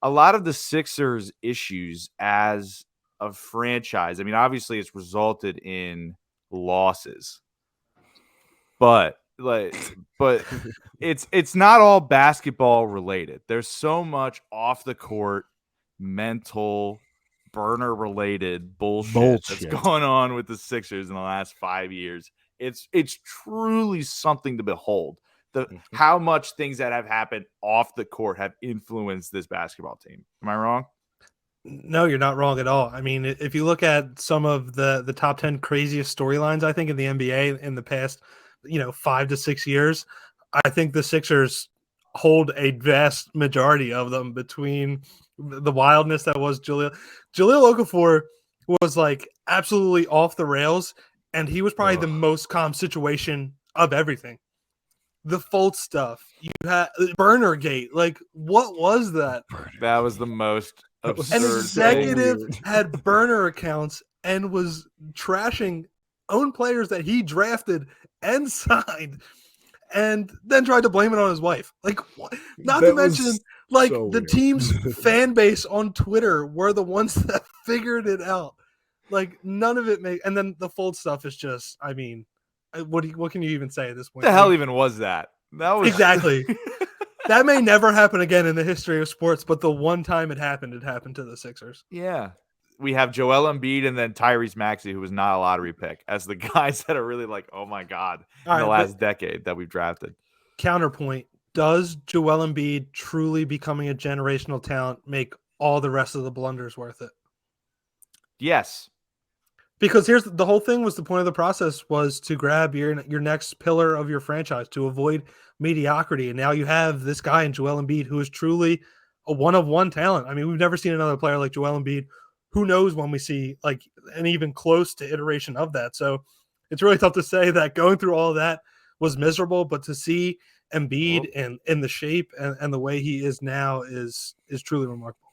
a lot of the Sixers' issues as a franchise, I mean, obviously it's resulted in losses, but it's not all basketball related. There's so much off the court, mental, burner related bullshit that's going on with the Sixers in the last 5 years. It's truly something to behold. How much things that have happened off the court have influenced this basketball team. Am I wrong? No, you're not wrong at all. I mean, if you look at some of the top 10 craziest storylines, I think in the NBA in the past, 5 to 6 years, I think the Sixers hold a vast majority of them, between the wildness that was Jahlil Okafor was like absolutely off the rails, and he was probably the most calm situation of everything. The Fultz stuff, you had Burnergate. Like, what was that? That was the most absurd. An executive had burner accounts and was trashing own players that he drafted and signed, and then tried to blame it on his wife. Like, what? Not to mention, like, the team's fan base on Twitter were the ones that figured it out. Like, none of it and then the Fultz stuff is just, I mean, what can you even say at this point? What the hell even was that? That was exactly. That may never happen again in the history of sports, but the one time it happened to the Sixers. Yeah. We have Joel Embiid and then Tyrese Maxey, who was not a lottery pick, as the guys that are really like, oh my God, in the last decade that we've drafted. Counterpoint, does Joel Embiid truly becoming a generational talent make all the rest of the blunders worth it? Yes. Because here's the whole thing was the point of the process was to grab your next pillar of your franchise, to avoid mediocrity. And now you have this guy in Joel Embiid who is truly a one-of-one talent. I mean, we've never seen another player like Joel Embiid. Who knows when we see like an even close to iteration of that. So it's really tough to say that going through all of that was miserable, but to see Embiid in the shape and the way he is now is truly remarkable.